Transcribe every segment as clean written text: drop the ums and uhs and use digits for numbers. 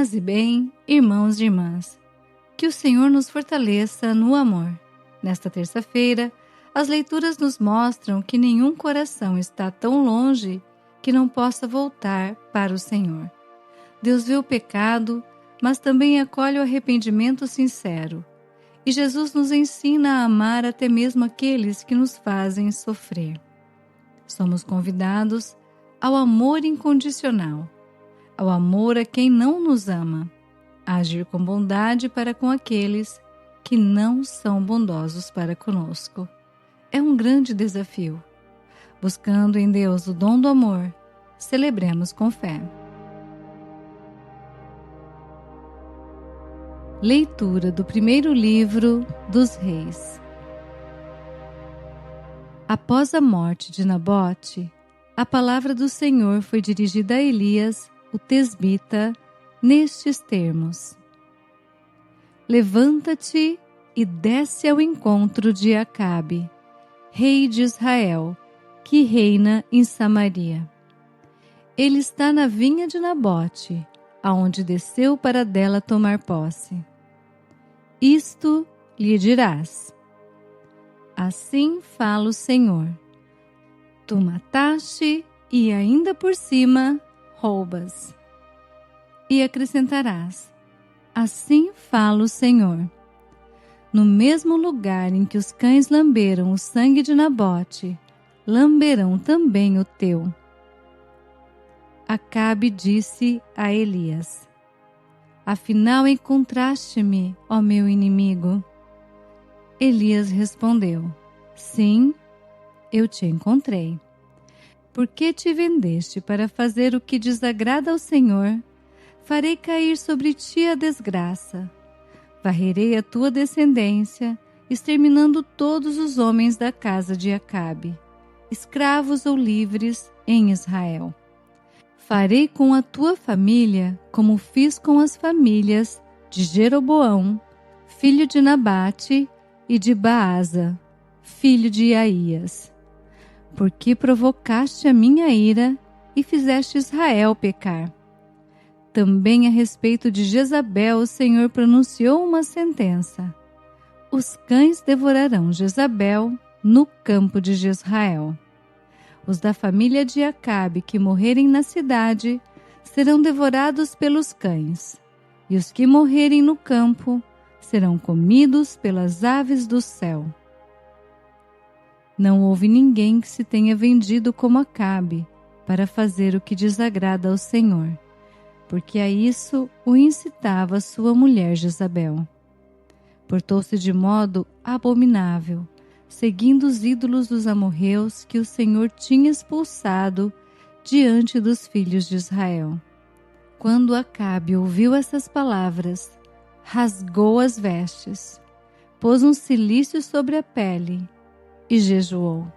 Paz e bem, irmãos e irmãs. Que o Senhor nos fortaleça no amor. Nesta terça-feira, as leituras nos mostram que nenhum coração está tão longe que não possa voltar para o Senhor. Deus vê o pecado, mas também acolhe o arrependimento sincero. E Jesus nos ensina a amar até mesmo aqueles que nos fazem sofrer. Somos convidados ao amor incondicional, ao amor a quem não nos ama, a agir com bondade para com aqueles que não são bondosos para conosco. É um grande desafio. Buscando em Deus o dom do amor, celebremos com fé. Leitura do primeiro livro dos Reis. Após a morte de Nabote, a palavra do Senhor foi dirigida a Elias, o tesbita, nestes termos: Levanta-te e desce ao encontro de Acabe, rei de Israel, que reina em Samaria. Ele está na vinha de Nabote, aonde desceu para dela tomar posse. Isto lhe dirás: Assim fala o Senhor: Tu mataste e ainda por cima roubas. E acrescentarás: Assim fala o Senhor: No mesmo lugar em que os cães lamberam o sangue de Nabote, lamberão também o teu. Acabe disse a Elias: Afinal encontraste-me, ó meu inimigo. Elias respondeu: Sim, eu te encontrei. Por que te vendeste para fazer o que desagrada ao Senhor? Farei cair sobre ti a desgraça. Varrerei a tua descendência, exterminando todos os homens da casa de Acabe, escravos ou livres, em Israel. Farei com a tua família como fiz com as famílias de Jeroboão, filho de Nabate, e de Baasa, filho de Aías. Porque provocaste a minha ira e fizeste Israel pecar. Também a respeito de Jezabel o Senhor pronunciou uma sentença: Os cães devorarão Jezabel no campo de Jezrael. Os da família de Acabe que morrerem na cidade serão devorados pelos cães, e os que morrerem no campo serão comidos pelas aves do céu. Não houve ninguém que se tenha vendido como Acabe para fazer o que desagrada ao Senhor, porque a isso o incitava sua mulher Jezabel. Portou-se de modo abominável, seguindo os ídolos dos amorreus que o Senhor tinha expulsado diante dos filhos de Israel. Quando Acabe ouviu essas palavras, rasgou as vestes, pôs um cilício sobre a pele e jejuou.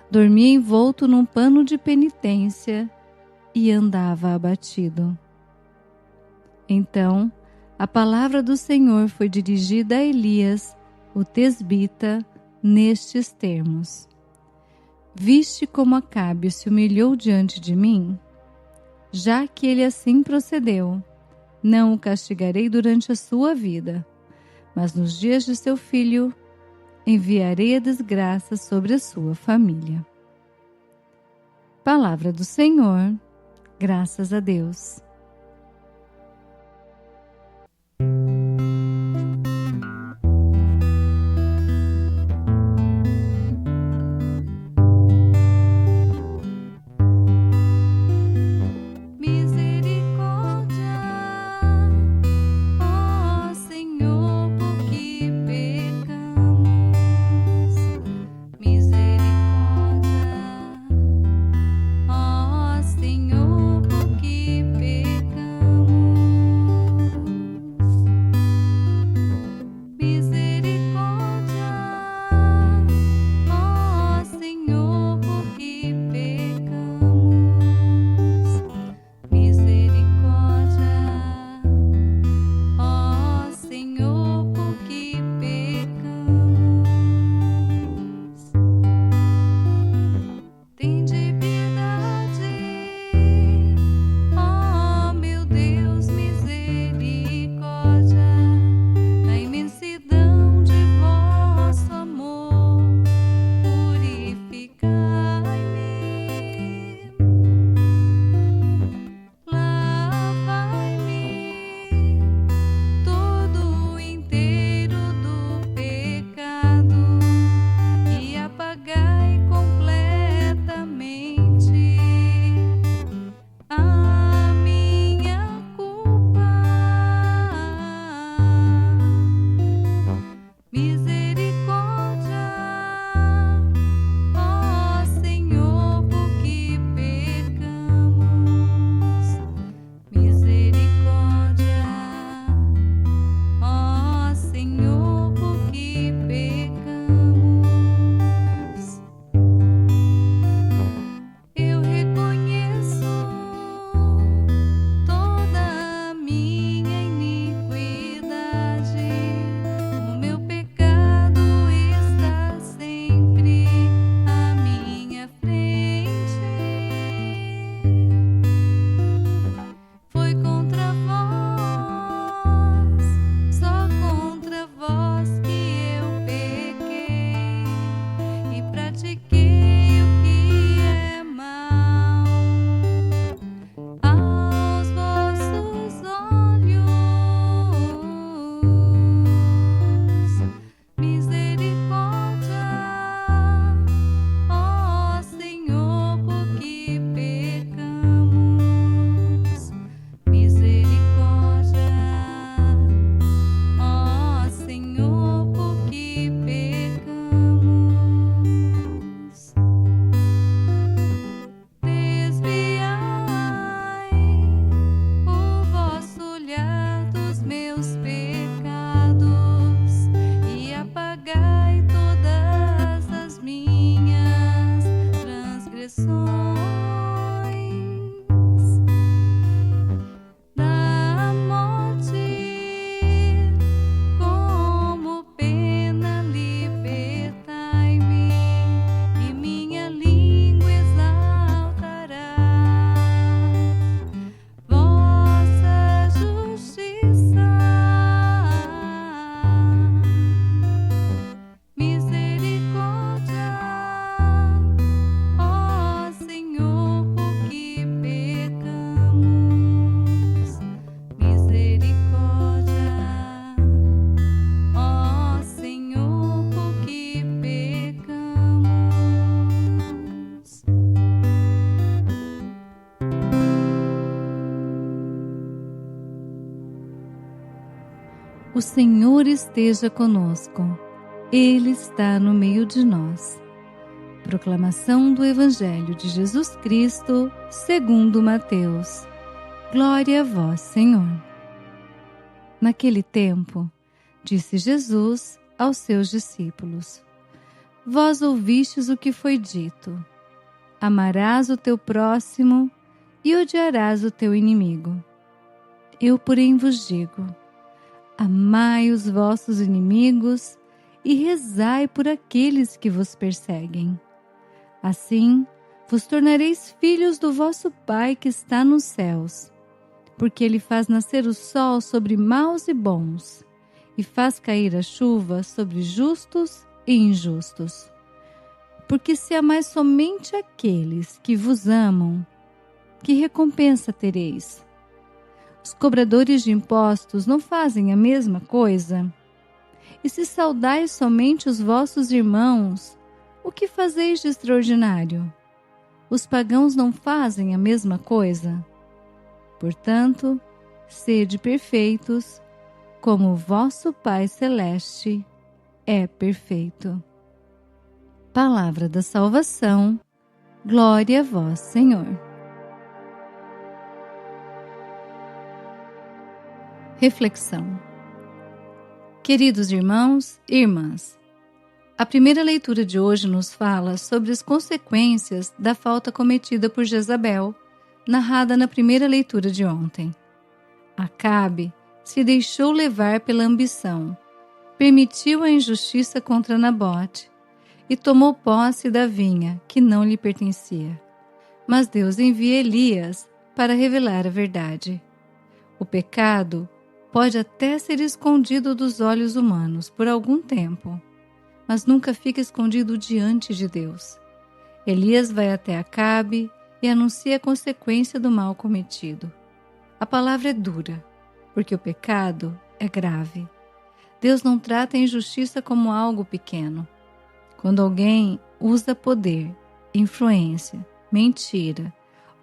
Dormia envolto num pano de penitência e andava abatido. Então, a palavra do Senhor foi dirigida a Elias, o tesbita, nestes termos: Viste como Acabe se humilhou diante de mim? Já que ele assim procedeu, não o castigarei durante a sua vida, mas nos dias de seu filho enviarei a desgraça sobre a sua família. Palavra do Senhor, graças a Deus. Senhor, porque O Senhor esteja conosco. Ele está no meio de nós. Proclamação do Evangelho de Jesus Cristo, segundo Mateus. Glória a vós, Senhor. Naquele tempo, disse Jesus aos seus discípulos: Vós ouvistes o que foi dito: amarás o teu próximo e odiarás o teu inimigo. Eu, porém, vos digo: amai os vossos inimigos e rezai por aqueles que vos perseguem. Assim, vos tornareis filhos do vosso Pai que está nos céus, porque Ele faz nascer o sol sobre maus e bons, e faz cair a chuva sobre justos e injustos. Porque se amais somente aqueles que vos amam, que recompensa tereis? Os cobradores de impostos não fazem a mesma coisa? E se saudais somente os vossos irmãos, o que fazeis de extraordinário? Os pagãos não fazem a mesma coisa? Portanto, sede perfeitos, como o vosso Pai Celeste é perfeito. Palavra da salvação. Glória a vós, Senhor. Reflexão. Queridos irmãos e irmãs, a primeira leitura de hoje nos fala sobre as consequências da falta cometida por Jezabel, narrada na primeira leitura de ontem. Acabe se deixou levar pela ambição, permitiu a injustiça contra Nabote e tomou posse da vinha que não lhe pertencia. Mas Deus envia Elias para revelar a verdade. O pecado pode até ser escondido dos olhos humanos por algum tempo, mas nunca fica escondido diante de Deus. Elias vai até Acabe e anuncia a consequência do mal cometido. A palavra é dura, porque o pecado é grave. Deus não trata a injustiça como algo pequeno. Quando alguém usa poder, influência, mentira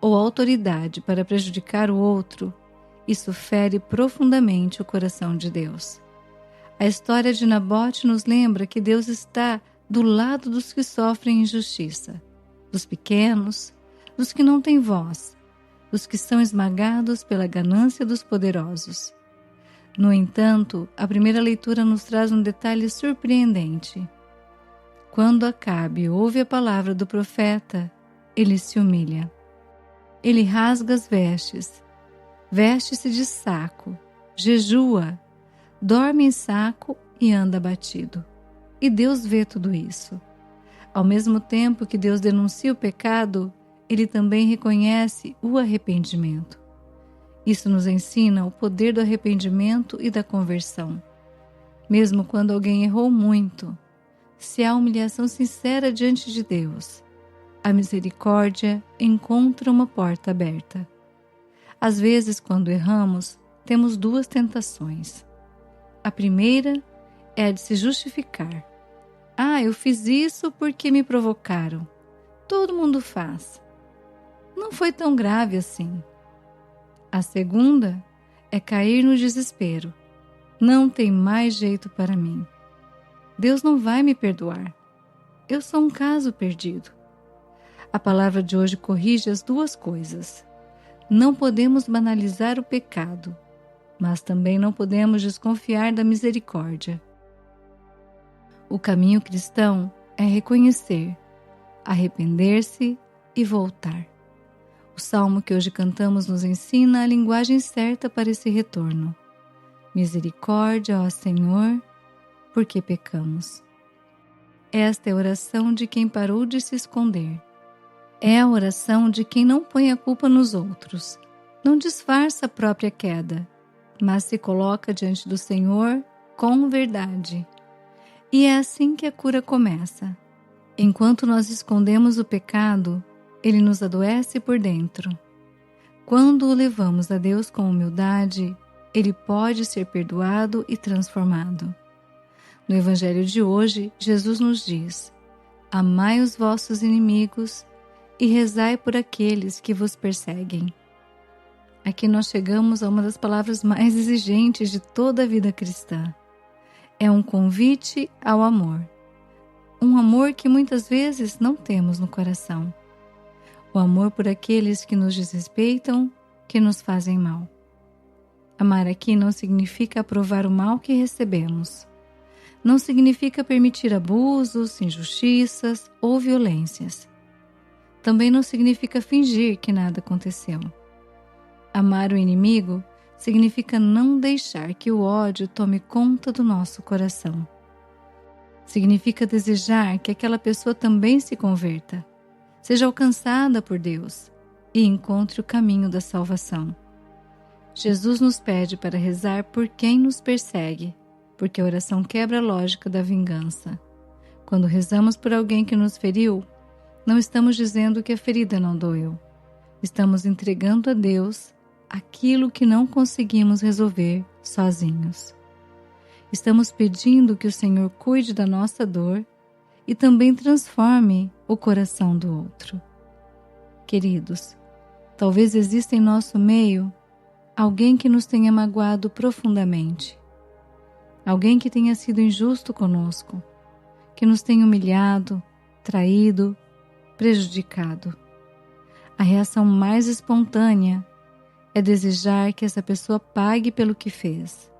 ou autoridade para prejudicar o outro, isso fere profundamente o coração de Deus. A história de Nabote nos lembra que Deus está do lado dos que sofrem injustiça, dos pequenos, dos que não têm voz, dos que são esmagados pela ganância dos poderosos. No entanto, a primeira leitura nos traz um detalhe surpreendente. Quando Acabe ouve a palavra do profeta, ele se humilha. Ele rasga as vestes, veste-se de saco, jejua, dorme em saco e anda abatido. E Deus vê tudo isso. Ao mesmo tempo que Deus denuncia o pecado, Ele também reconhece o arrependimento. Isso nos ensina o poder do arrependimento e da conversão. Mesmo quando alguém errou muito, se há humilhação sincera diante de Deus, a misericórdia encontra uma porta aberta. Às vezes, quando erramos, temos duas tentações. A primeira é a de se justificar. Eu fiz isso porque me provocaram. Todo mundo faz. Não foi tão grave assim. A segunda é cair no desespero. Não tem mais jeito para mim. Deus não vai me perdoar. Eu sou um caso perdido. A palavra de hoje corrige as duas coisas. Não podemos banalizar o pecado, mas também não podemos desconfiar da misericórdia. O caminho cristão é reconhecer, arrepender-se e voltar. O salmo que hoje cantamos nos ensina a linguagem certa para esse retorno. Misericórdia, ó Senhor, porque pecamos. Esta é a oração de quem parou de se esconder. É a oração de quem não põe a culpa nos outros, não disfarça a própria queda, mas se coloca diante do Senhor com verdade. E é assim que a cura começa. Enquanto nós escondemos o pecado, ele nos adoece por dentro. Quando o levamos a Deus com humildade, ele pode ser perdoado e transformado. No Evangelho de hoje, Jesus nos diz: amai os vossos inimigos e rezai por aqueles que vos perseguem. Aqui nós chegamos a uma das palavras mais exigentes de toda a vida cristã. É um convite ao amor. Um amor que muitas vezes não temos no coração. O amor por aqueles que nos desrespeitam, que nos fazem mal. Amar aqui não significa aprovar o mal que recebemos. Não significa permitir abusos, injustiças ou violências. Também não significa fingir que nada aconteceu. Amar o inimigo significa não deixar que o ódio tome conta do nosso coração. Significa desejar que aquela pessoa também se converta, seja alcançada por Deus e encontre o caminho da salvação. Jesus nos pede para rezar por quem nos persegue, porque a oração quebra a lógica da vingança. Quando rezamos por alguém que nos feriu, não estamos dizendo que a ferida não doeu. Estamos entregando a Deus aquilo que não conseguimos resolver sozinhos. Estamos pedindo que o Senhor cuide da nossa dor e também transforme o coração do outro. Queridos, talvez exista em nosso meio alguém que nos tenha magoado profundamente. Alguém que tenha sido injusto conosco, que nos tenha humilhado, traído, prejudicado. A reação mais espontânea é desejar que essa pessoa pague pelo que fez.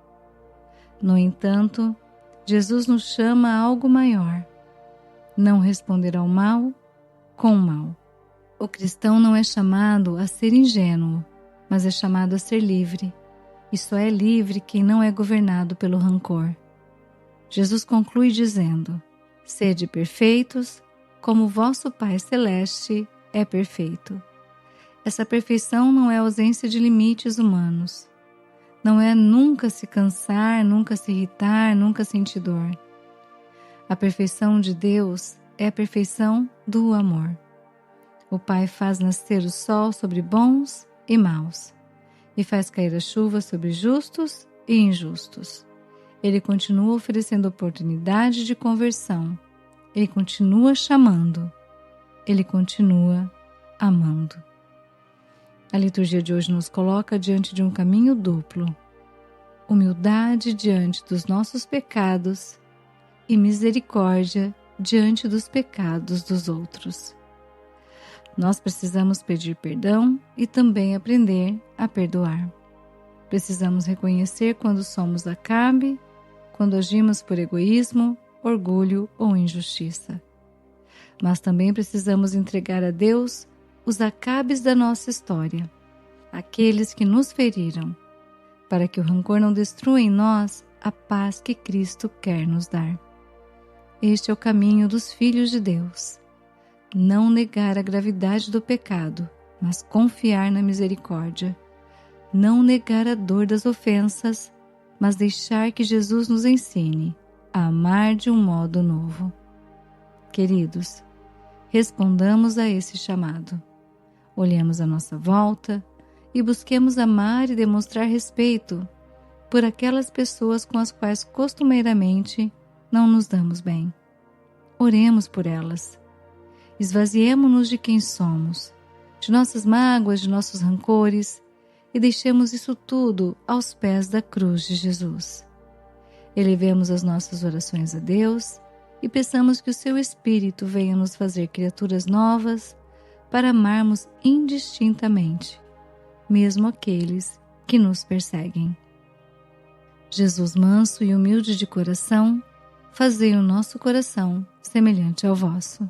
No entanto, Jesus nos chama a algo maior. Não responder ao mal com o mal. O cristão não é chamado a ser ingênuo, mas é chamado a ser livre. E só é livre quem não é governado pelo rancor. Jesus conclui dizendo: sede perfeitos, como vosso Pai Celeste é perfeito. Essa perfeição não é ausência de limites humanos. Não é nunca se cansar, nunca se irritar, nunca sentir dor. A perfeição de Deus é a perfeição do amor. O Pai faz nascer o sol sobre bons e maus, e faz cair a chuva sobre justos e injustos. Ele continua oferecendo oportunidade de conversão. Ele continua chamando. Ele continua amando. A liturgia de hoje nos coloca diante de um caminho duplo: humildade diante dos nossos pecados e misericórdia diante dos pecados dos outros. Nós precisamos pedir perdão e também aprender a perdoar. Precisamos reconhecer quando somos acabe, quando agimos por egoísmo, orgulho ou injustiça. Mas também precisamos entregar a Deus os acabes da nossa história, aqueles que nos feriram, para que o rancor não destrua em nós a paz que Cristo quer nos dar. Este é o caminho dos filhos de Deus. Não negar a gravidade do pecado, mas confiar na misericórdia. Não negar a dor das ofensas, mas deixar que Jesus nos ensine a amar de um modo novo. Queridos, respondamos a esse chamado. Olhemos à nossa volta e busquemos amar e demonstrar respeito por aquelas pessoas com as quais costumeiramente não nos damos bem. Oremos por elas. Esvaziemo-nos de quem somos, de nossas mágoas, de nossos rancores, e deixemos isso tudo aos pés da cruz de Jesus. Elevemos as nossas orações a Deus e peçamos que o seu Espírito venha nos fazer criaturas novas para amarmos indistintamente, mesmo aqueles que nos perseguem. Jesus manso e humilde de coração, fazei o nosso coração semelhante ao vosso.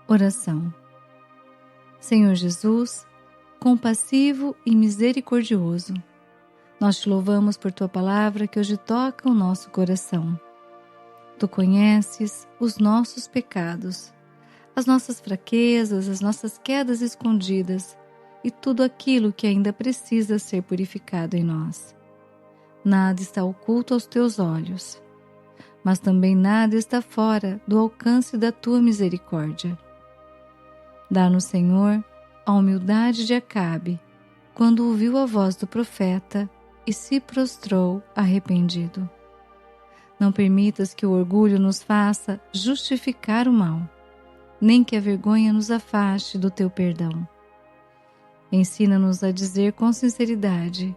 Oração. Senhor Jesus, compassivo e misericordioso, nós te louvamos por tua palavra que hoje toca o nosso coração. Tu conheces os nossos pecados, as nossas fraquezas, as nossas quedas escondidas e tudo aquilo que ainda precisa ser purificado em nós. Nada está oculto aos teus olhos, mas também nada está fora do alcance da tua misericórdia. Dá-nos, Senhor, a humildade de Acabe, quando ouviu a voz do profeta e se prostrou arrependido. Não permitas que o orgulho nos faça justificar o mal, nem que a vergonha nos afaste do teu perdão. Ensina-nos a dizer com sinceridade: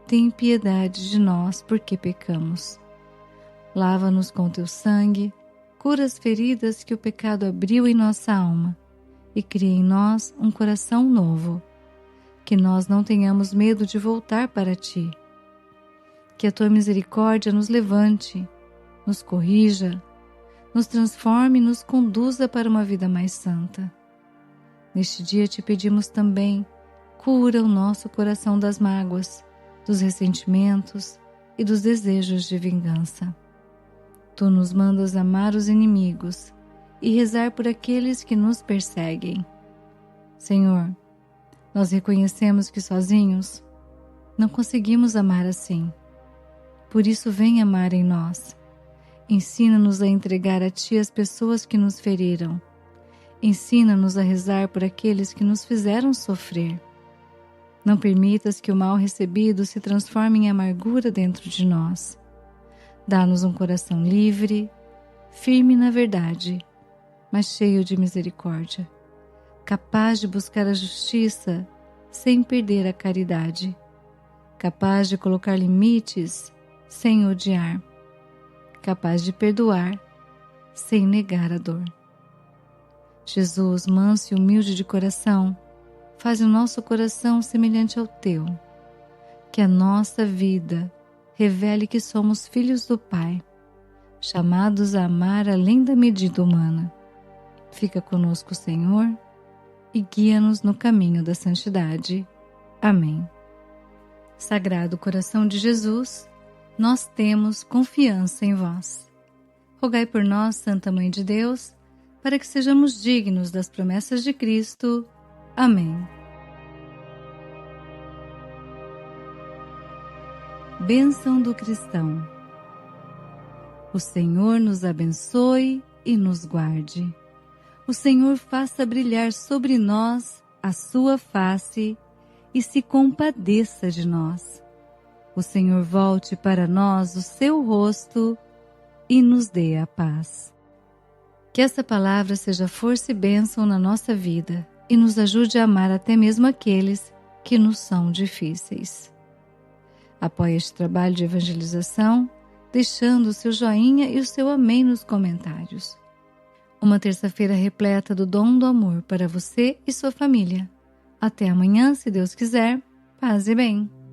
tem piedade de nós, porque pecamos. Lava-nos com teu sangue, cura as feridas que o pecado abriu em nossa alma e cria em nós um coração novo. Que nós não tenhamos medo de voltar para ti. Que a tua misericórdia nos levante, nos corrija, nos transforme e nos conduza para uma vida mais santa. Neste dia te pedimos também, cura o nosso coração das mágoas, dos ressentimentos e dos desejos de vingança. Tu nos mandas amar os inimigos e rezar por aqueles que nos perseguem. Senhor, nós reconhecemos que sozinhos não conseguimos amar assim. Por isso, vem amar em nós. Ensina-nos a entregar a Ti as pessoas que nos feriram. Ensina-nos a rezar por aqueles que nos fizeram sofrer. Não permitas que o mal recebido se transforme em amargura dentro de nós. Dá-nos um coração livre, firme na verdade, mas cheio de misericórdia, capaz de buscar a justiça sem perder a caridade, capaz de colocar limites sem odiar, capaz de perdoar sem negar a dor. Jesus, manso e humilde de coração, faz o nosso coração semelhante ao teu. Que a nossa vida revele que somos filhos do Pai, chamados a amar além da medida humana. Fica conosco, Senhor, e guia-nos no caminho da santidade. Amém. Sagrado coração de Jesus, nós temos confiança em vós. Rogai por nós, Santa Mãe de Deus, para que sejamos dignos das promessas de Cristo. Amém. Bênção do cristão. O Senhor nos abençoe e nos guarde. O Senhor faça brilhar sobre nós a sua face e se compadeça de nós. O Senhor volte para nós o seu rosto e nos dê a paz. Que essa palavra seja força e bênção na nossa vida e nos ajude a amar até mesmo aqueles que nos são difíceis. Apoie este trabalho de evangelização, deixando o seu joinha e o seu amém nos comentários. Uma terça-feira repleta do dom do amor para você e sua família. Até amanhã, se Deus quiser. Paz e bem.